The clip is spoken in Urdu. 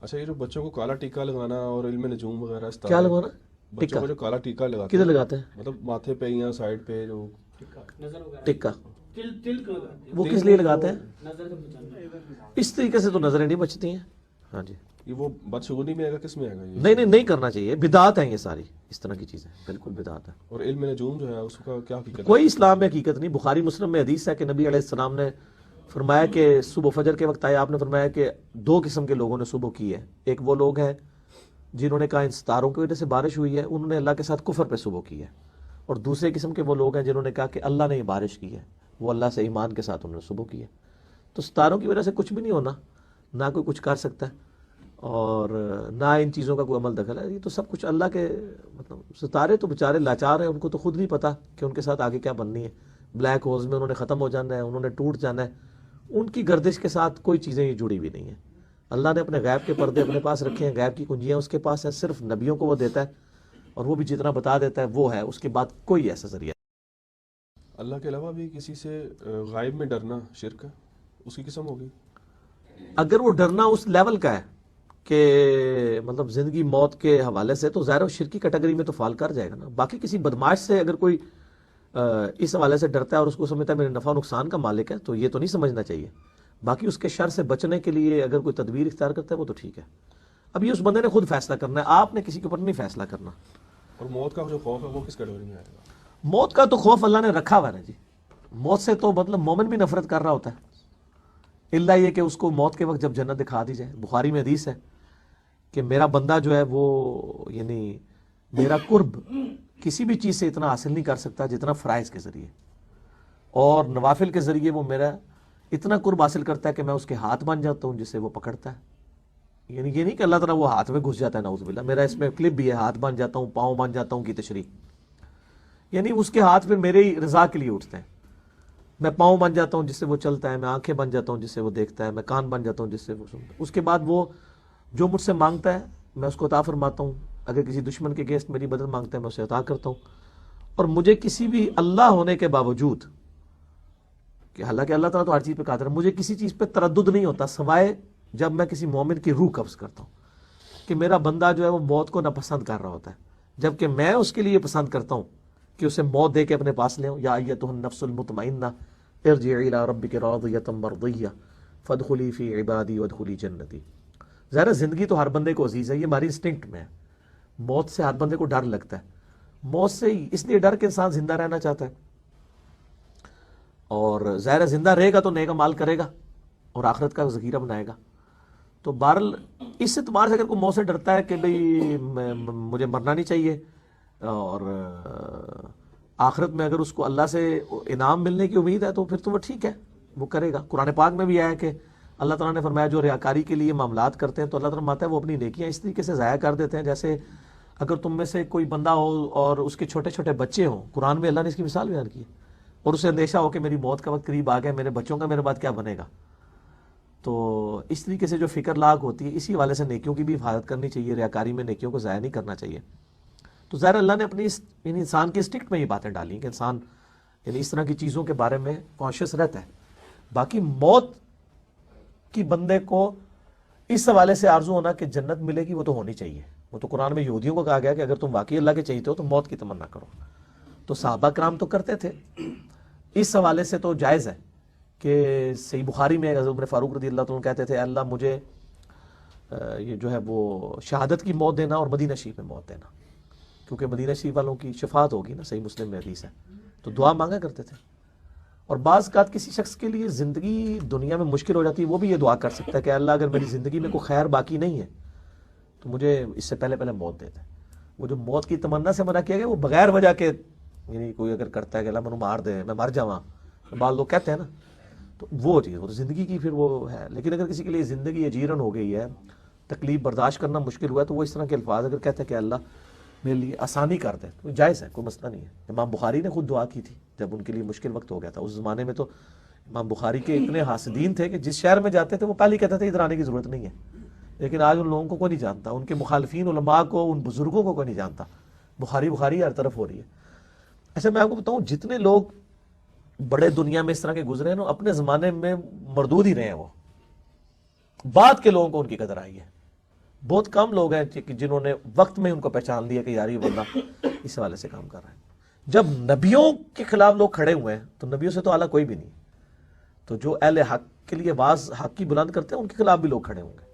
اچھا، یہ جو بچوں کو کالا ٹیکا لگانا اور علم نجوم وغیرہ اس کیا طرح لگوانا؟ بچوں ٹکا کو جو کالا ٹیکا لگاتے کدھر ہیں، لگاتے ہیں مطلب ماتھے پہ یا سائڈ پہ جو ٹکا؟ تل وہ تل کس لیے نہیں، لگاتے ہیں؟ نظر سے بچانا. اس طریقے سے تو نظریں نہیں بچتی ہیں. ہاں جی. یہ وہ بدشگونی میں آئے گا، کس میں آئے گا یہ؟ نہیں کرنا چاہیے، بدعت ہیں یہ ساری، اس طرح کی چیزیں بالکل بدعت ہے. اور علم نجوم جو ہے اس کا کیا حقیقت ہے؟ کوئی اسلام میں حقیقت نہیں. بخاری مسلم میں حدیث ہے کہ نبی علیہ السلام نے فرمایا کہ صبح فجر کے وقت آیا، آپ نے فرمایا کہ دو قسم کے لوگوں نے صبح کی ہے. ایک وہ لوگ ہیں جنہوں نے کہا ان ستاروں کی وجہ سے بارش ہوئی ہے، انہوں نے اللہ کے ساتھ کفر پہ صبح کی ہے. اور دوسرے قسم کے وہ لوگ ہیں جنہوں نے کہا کہ اللہ نے یہ بارش کی ہے، وہ اللہ سے ایمان کے ساتھ انہوں نے صبح کی ہے. تو ستاروں کی وجہ سے کچھ بھی نہیں ہونا، نہ کوئی کچھ کر سکتا ہے اور نہ ان چیزوں کا کوئی عمل دخل ہے. یہ تو سب کچھ اللہ کے، مطلب ستارے تو بیچارے لاچار ہیں، ان کو تو خود نہیں پتا کہ ان کے ساتھ آگے کیا بننی ہے. بلیک ہولز میں انہوں نے ختم ہو جانا ہے، انہوں نے ٹوٹ جانا ہے. ان کی گردش کے ساتھ کوئی چیزیں یہ جڑی ہوئی نہیں ہیں. اللہ نے اپنے غیب کے پردے اپنے پاس رکھے ہیں، غیب کی کنجیاں اس کے پاس ہیں. صرف نبیوں کو وہ دیتا ہے اور وہ بھی جتنا بتا دیتا ہے وہ ہے، اس کے بعد کوئی ایسا ذریعہ. اللہ کے علاوہ بھی کسی سے غائب میں ڈرنا شرک ہے، اس کی قسم ہوگی؟ اگر وہ ڈرنا اس لیول کا ہے کہ مطلب زندگی موت کے حوالے سے، تو ظاہر شرک کی کیٹیگری میں تو فال کر جائے گا نا. باقی کسی بدماش سے اگر کوئی اس حوالے سے ڈرتا ہے اور اس کو سمجھتا ہے میرے نفع نقصان کا مالک ہے، تو یہ تو نہیں سمجھنا چاہیے. باقی اس کے شر سے بچنے کے لیے اگر کوئی تدبیر اختیار کرتا ہے وہ تو ٹھیک ہے. اب یہ اس بندے نے خود فیصلہ کرنا ہے، آپ نے کسی کے اوپر نہیں فیصلہ کرنا. اور موت کا جو خوف ہے وہ کس کیٹیگری میں آئے گا؟ موت کا تو خوف اللہ نے رکھا ہوا ہے نا جی. موت سے تو مطلب مومن بھی نفرت کر رہا ہوتا ہے، الا یہ کہ اس کو موت کے وقت جب جنت دکھا دی جائے. بخاری میں حدیث ہے کہ میرا بندہ جو ہے وہ، یعنی میرا قرب کسی بھی چیز سے اتنا حاصل نہیں کر سکتا جتنا فرائض کے ذریعے، اور نوافل کے ذریعے وہ میرا اتنا قرب حاصل کرتا ہے کہ میں اس کے ہاتھ بن جاتا ہوں جس سے وہ پکڑتا ہے. یعنی یہ نہیں کہ اللہ تعالیٰ وہ ہاتھ میں گھس جاتا ہے، نعوذ باللہ. میرا اس میں کلپ بھی ہے، ہاتھ بن جاتا ہوں، پاؤں بن جاتا ہوں کی تشریح. یعنی اس کے ہاتھ پھر میرے ہی رضا کے لیے اٹھتے ہیں. میں پاؤں بن جاتا ہوں جس سے وہ چلتا ہے، میں آنکھیں بن جاتا ہوں جس سے وہ دیکھتا ہے، میں کان بن جاتا ہوں جس سے وہ سنتا ہے. اس کے بعد وہ جو مجھ سے مانگتا ہے میں اس کو عطا فرماتا ہوں. اگر کسی دشمن کے اگینسٹ میری مدد مانگتا ہے میں اسے عطا کرتا ہوں. اور مجھے کسی بھی اللہ ہونے کے باوجود، کہ حالانکہ اللہ تعالیٰ تو ہر چیز پہ قادر ہے، مجھے کسی چیز پہ تردد نہیں ہوتا سوائے جب میں کسی مومن کی روح قبض کرتا ہوں کہ میرا بندہ جو ہے وہ موت کو ناپسند کر رہا ہوتا ہے، جبکہ میں اس کے لیے پسند کرتا ہوں کہ اسے موت دے کے اپنے پاس لے آؤں. یا ایتھا النفس المطمئنہ ارجعی الی ربک راضیۃ مرضیہ فادخلی فی عبادی وادخلی جنتی. ظاہر زندگی تو ہر بندے کو عزیز ہے، یہ ہماری انسٹنکٹ میں ہے. موت سے ہر بندے کو ڈر لگتا ہے. موت سے اس لیے ڈر کہ انسان زندہ رہنا چاہتا ہے، اور ظاہر زندہ رہے گا تو نیک اعمال کرے گا اور آخرت کا ذخیرہ بنائے گا. تو بہرحال اس اعتبار سے اگر کوئی موت سے ڈرتا ہے کہ بھئی مجھے مرنا نہیں چاہیے، اور آخرت میں اگر اس کو اللہ سے انعام ملنے کی امید ہے تو پھر تو وہ ٹھیک ہے، وہ کرے گا. قرآن پاک میں بھی آیا کہ اللہ تعالیٰ نے فرمایا جو ریاکاری کے لیے معاملات کرتے ہیں تو اللہ تعالیٰ فرماتا ہے وہ اپنی نیکیاں اس طریقے سے ضائع کر دیتے ہیں جیسے اگر تم میں سے کوئی بندہ ہو اور اس کے چھوٹے چھوٹے بچے ہوں. قرآن میں اللہ نے اس کی مثال بیان کی ہے، اور اسے اندیشہ ہو کہ میری موت کا وقت قریب آ گیا، میرے بچوں کا میرے بعد کیا بنے گا. تو اس طریقے سے جو فکر لاگ ہوتی ہے، اسی والے سے نیکیوں کی بھی حفاظت کرنی چاہیے، ریاکاری میں نیکیوں کو ضائع نہیں کرنا چاہیے. تو ظاہر اللہ نے اپنی یعنی انسان کے اسٹکٹ میں یہ باتیں ڈالی ہیں کہ انسان یعنی اس طرح کی چیزوں کے بارے میں کانشیس رہتا ہے. باقی موت کی بندے کو اس حوالے سے آرزو ہونا کہ جنت ملے گی وہ تو ہونی چاہیے. وہ تو قرآن میں یہودیوں کو کہا گیا کہ اگر تم واقعی اللہ کے چاہیتے ہو تو موت کی تمنا کرو. تو صحابہ کرام تو کرتے تھے. اس حوالے سے تو جائز ہے کہ صحیح بخاری میں حضرت عمر فاروق رضی اللہ عنہ کہتے تھے اے اللہ مجھے یہ جو ہے وہ شہادت کی موت دینا اور مدینہ شریف میں موت دینا، کیونکہ مدینہ شریف والوں کی شفاعت ہوگی نا، صحیح مسلم میں حدیث ہے. تو دعا مانگا کرتے تھے. اور بعض اوقات کسی شخص کے لیے زندگی دنیا میں مشکل ہو جاتی ہے، وہ بھی یہ دعا کر سکتا ہے کہ اللہ اگر میری زندگی میں کوئی خیر باقی نہیں ہے تو مجھے اس سے پہلے پہلے موت دے دے. وہ جو موت کی تمنا سے منع کیا گیا وہ بغیر وجہ کے، یعنی کوئی اگر کرتا ہے کہ اللہ مجھے مار دے میں مر جاواں، بعض لوگ کہتے ہیں نا، تو وہ چیز وہ تو زندگی کی پھر وہ ہے. لیکن اگر کسی کے لیے زندگی اجیرن ہو گئی ہے، تکلیف برداشت کرنا مشکل ہوا ہے، تو وہ اس طرح کے الفاظ اگر کہتا ہے کہ اللہ میرے لیے آسانی کر دے تو جائز ہے، کوئی مسئلہ نہیں ہے. امام بخاری نے خود دعا کی تھی جب ان کے لیے مشکل وقت ہو گیا تھا. اس زمانے میں تو امام بخاری کے اتنے حاسدین تھے کہ جس شہر میں جاتے تھے وہ پہلے کہتے تھے ادھر آنے کی ضرورت نہیں ہے. لیکن آج ان لوگوں کو کوئی نہیں جانتا، ان کے مخالفین علماء کو، ان بزرگوں کو کوئی نہیں جانتا. بخاری بخاری ہر طرف ہو رہی ہے. اچھا میں آپ کو بتاؤں جتنے لوگ بڑے دنیا میں اس طرح کے گزرے ہیں اپنے زمانے میں مردود ہی رہے ہیں، وہ بعد کے لوگوں کو ان کی قدر آئی ہے. بہت کم لوگ ہیں کہ جنہوں نے وقت میں ان کو پہچان لیا کہ یار یہ بندہ اس حوالے سے کام کر رہا ہے. جب نبیوں کے خلاف لوگ کھڑے ہوئے ہیں تو نبیوں سے تو اعلیٰ کوئی بھی نہیں. تو جو اہل حق کے لیے آواز حق کی بلند کرتے ہیں ان کے خلاف بھی لوگ کھڑے ہوں گے.